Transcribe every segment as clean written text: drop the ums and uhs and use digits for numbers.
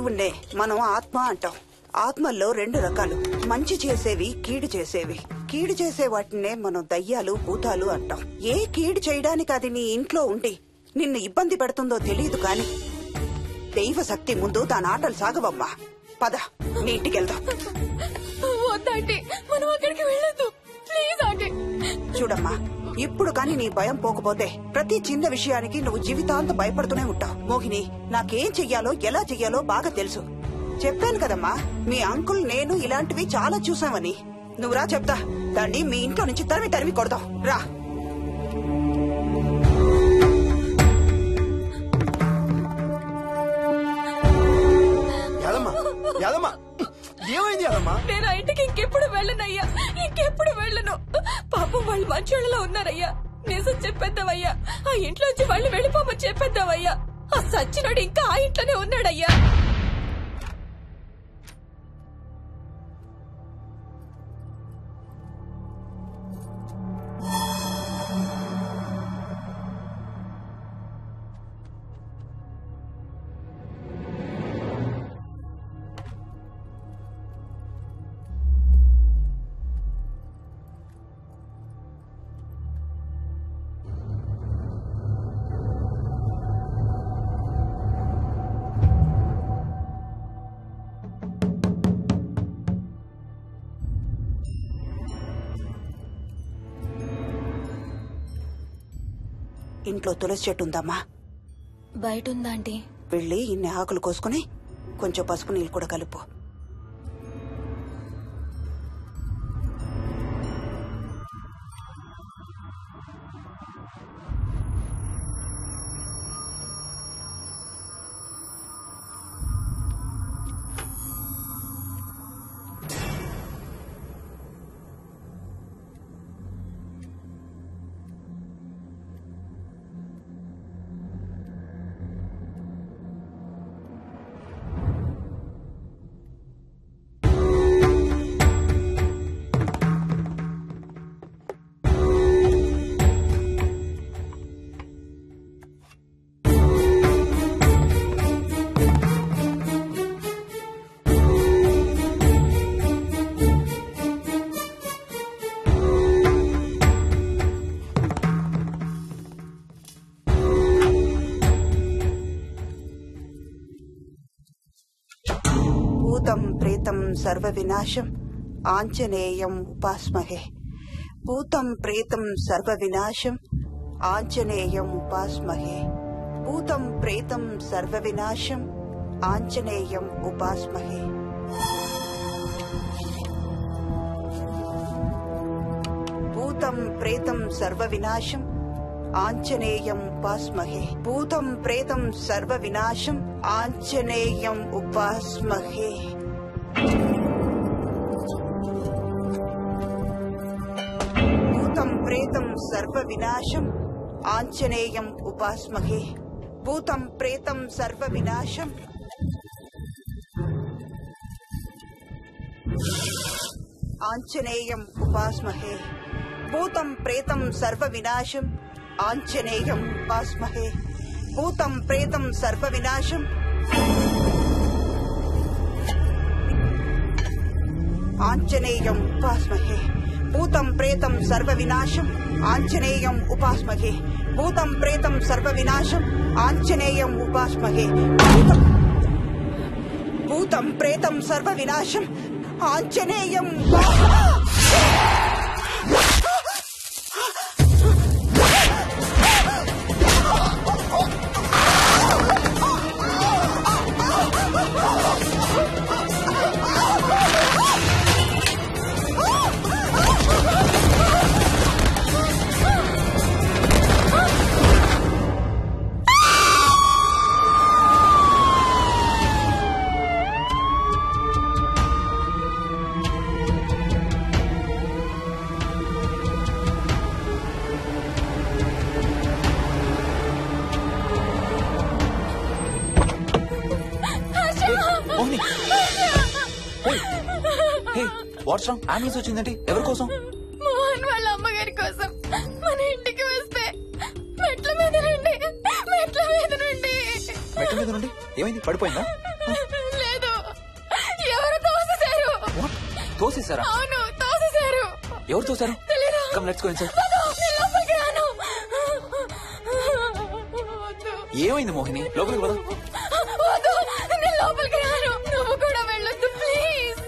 ఉండే మనం ఆత్మ అంటాం. ఆత్మల్లో రెండు రకాలు, మంచి చేసేవి, కీడు చేసేవి. కీడు చేసే వాటినే మనం దయ్యాలు, భూతాలు అంటాం. ఏ కీడు చేయడానికి అది నీ ఇంట్లో ఉండి నిన్ను ఇబ్బంది పెడుతుందో తెలియదు కాని దైవ శక్తి ముందు దాని ఆటలు సాగవమ్మా. పద, నీ ఇంటికి వెళ్దాం. చూడమ్మా, ఇప్పుడు కాని నీ భయం పోకపోతే ప్రతి చిన్న విషయానికి నువ్వు జీవితాంతం భయపడుతూనే ఉంటావు. మోహిని, నాకేం చెయ్యాలో ఎలా చెయ్యాలో బాగా తెలుసు. చెప్పాను కదమ్మా, మీ అంకుల్ నేను ఇలాంటివి చాలా చూసామని. నువ్వురా చెప్తా, దాన్ని మీ ఇంట్లో నుంచి తరిమి తరిమి కొడతావు. రా. ఏమైంది అదమ్మా? నేను ఆ ఇంటికి ఇంకెప్పుడు వెళ్ళనయ్యా, ఇంకెప్పుడు వెళ్ళను. పాపం వాళ్ళు మంచోళ్ళలో ఉన్నారయ్యా. నిజం చెప్పేద్దామయ్యా, ఆ ఇంట్లోంచి వాళ్ళు వెళ్ళిపోమని చెప్పేద్దామయ్యా. ఆ సచ్చినోడు ఇంకా ఆ ఇంట్లోనే ఉన్నాడయ్యా. ఇంట్లో తులసి చెట్టు ఉందమ్మా? బయట ఉందా ఆంటీ? వెళ్ళి ఇన్ని ఆకులు కోసుకుని కొంచెం పసుపు నీళ్ళు కూడా కలుపు. భూతం ప్రేతం సర్వ వినాశం ఆంజనేయం ఉపాస్మహే. భూతం ప్రేతం సర్వ వినాశం ఆంజనేయం ఉపాస్మహే. భూతం ప్రేతం సర్వ వినాశం ఆంజనేయం ఉపాస్మహే. భూతం ప్రేతం సర్వ వినాశం ఆంజనేయం ఉపాస్మహే. భూతం ప్రేతం సర్వ వినాశం ఆంజనేయం ఉపాస్మహే. భూతం ప్రేతం సర్వ వినాశం ఆంజనేయం ఉపాస్మహే. భూతం ప్రేతం సర్వ వినాశం ఆంజనేయం ఉపాస్మహే. భూతం ప్రేతం సర్వ వినాశం ఆంజనేయం ఉపాస్మహే. భూతం ప్రేతం సర్వ వినాశం ఆంజనేయం ఉపాస్మహే. భూతం ప్రేతం సర్వ వినాశం ఆంజనేయం ఉపాస్మహే. భూతం ప్రేతం సర్వ వినాశం ఆంజనేయం ఉపాస్మహే. భూతం ప్రేతం సర్వ వినాశం ఆంజనేయం. What's wrong? అంబులెన్స్ వచ్చిందండి. ఎవరి కోసం? మోహన్ వాళ్ళ అమ్మగారి కోసం. మన ఇంటికి వస్తే మెట్ల మీద నుండి ఏమైంది? పడిపోయిందా? తోసేసారా? అవును, తోసేశారు. ఎవరు తోసారు? తెలీదు. Come let's go inside. నేను లోపలికి రాను. ఏమైంది మోహిని? లోపలికి పద. వద్దు, నేను లోపలికి రాను. నువ్వు కూడా వెళ్ళొద్దు please.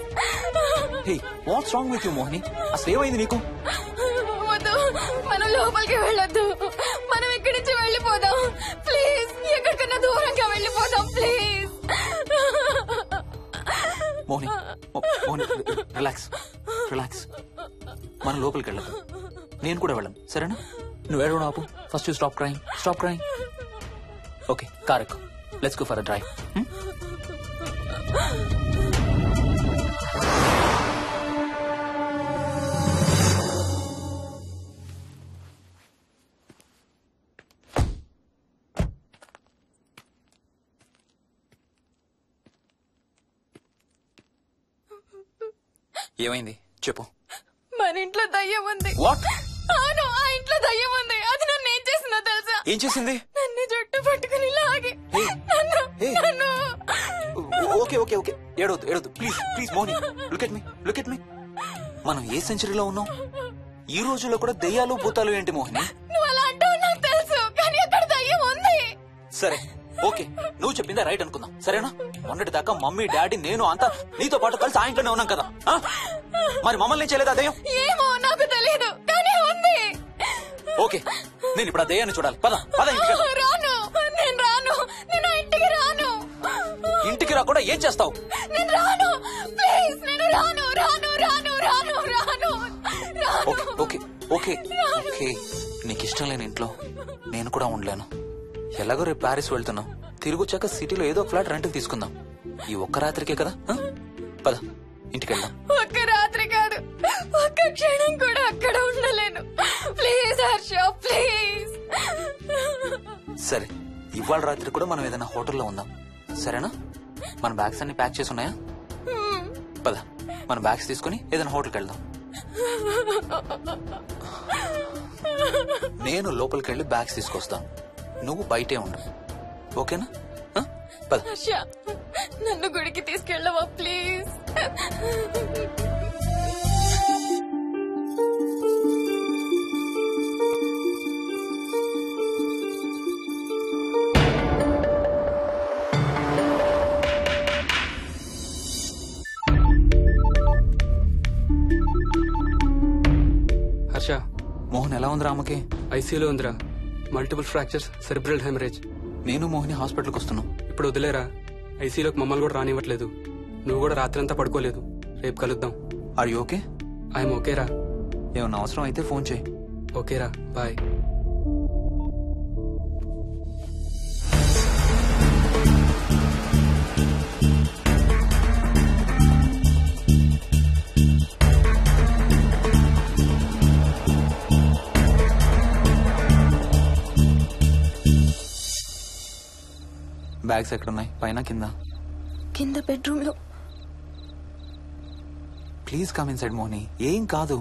Hey, what's wrong with you Mohini? అసలు ఏమైంది నీకు? వద్దు, మనం లోపలికి వెళ్ళొద్దు. మనం ఇక్కడి నుంచి వెళ్ళిపోదాం ప్లీజ్. ఎక్కడికన్నా దూరంగా వెళ్ళిపోదాం please. Mohini, Mohini relax relax. మనం లోపలికి వెళ్ళదు. నేను కూడా వెళ్ళను, సరేనా? నువ్వు ఏడవడం ఆపు. First you stop crime. Stop crime. Okay, car ఎక్కు. Let's go for a drive. ఏమైంది చెప్పు. మన ఇంట్లో దయ్యం ఉంది. వాట్? అవును, ఆ ఇంట్లో దయ్యం ఉంది. అది నన్ను ఏం చేసిందో తెలుసా? ఏం చేసింది? నన్ను జుట్టు పట్టుకుని లాగి Hey. నన్ను Hey. నన్ను ఓకే ఓకే ఓకే, ఏడవద్దు ఏడవద్దు please please Mohini. Look at me, look at me. మనం ఏ సెంచరీలో ఉన్నాం? ఈ రోజుల్లో కూడా దెయ్యాలు భూతాలు ఏంటి మోహిని? నువ్వు అలా అంటావు నాకు తెలుసు, కానీ అక్కడ దయ్యం ఉంది. సరే ఓకే, నువ్వు చెప్పిందే రైట్ అనుకుందాం, సరేనా? మొన్నటి దాకా మమ్మీ డాడీ నేను అంతా నీతో పాటు కలిసి ఆ ఇంట్లోనే ఉన్నాం కదా. ఆ? మరి మమ్మల్ని చేయలేదు ఆ దెయ్యం? ఏమో నాకు తెలియదు, కానీ ఉంది. ఓకే, నేను ఇప్పుడు ఆ దెయ్యాన్ని చూడాలి. పద పద ఇంటికి వెళ్దాం. రాను, నేను రాను. నేను ఆ ఇంటికి రాను. ఇంటికి రాకుండా ఏం చేస్తావు? నేను రాను ప్లీజ్. నేను రాను రాను రాను రాను రాను రాను. ఓకే ఓకే ఓకే ఓకే, నీకు ఇష్టం లేని ఇంట్లో నేను కూడా ఉండలేను. ఎలాగో రేపు ప్యారిస్ వెళ్తున్నాం. తిరిగి వచ్చాక సిటీలో ఏదో ఫ్లాట్ రెంట్కి తీసుకుందాం. ఈ ఒక్క రాత్రికే కదా. పద ఇంటికి వెళ్దాం. ఒక్క రాత్రి కాదు, ఒక్క క్షణం కూడా అక్కడ ఉండలేను. Please Harsha, please. సరే, ఇవాళ రాత్రి కూడా మనం ఏదైనా హోటల్లో ఉందాం, సరేనా? మన బ్యాగ్స్ అన్ని ప్యాక్ చేసి ఉన్నాయా? పద మన బ్యాగ్స్ తీసుకుని ఏదైనా హోటల్కి వెళ్దాం. నేను లోపలికి వెళ్ళి బ్యాగ్స్ తీసుకొస్తాను, నువ్వు బయటే ఉండు, ఓకేనా? పద. హర్ష, నన్ను గుడికి తీసుకెళ్ళవా ప్లీజ్? హర్ష, మోహన్ ఎలా ఉంది రామకి? ఐసీయూలో ఉందిరా. Multiple fractures, cerebral haemorrhage. నేను మోహిని హాస్పిటల్కి వస్తున్నాం. ఇప్పుడు వదిలేరా, ఐసీయూలోకి మమ్మల్ని కూడా రానివ్వట్లేదు. నువ్వు కూడా రాత్రి అంతా పడుకోలేదు. రేపు కలుద్దాం. Are you okay? ఐఎమ్ ఓకేరా. ఏమన్నా అవసరం అయితే ఫోన్ చేయి. ఓకేరా, బాయ్. బ్యాగ్స్ ఎక్కడున్నాయి? పైన కింద? కింద బెడ్రూమ్ లో. ప్లీజ్ కమ్ ఇన్సైడ్ మోహిని, ఏం కాదు.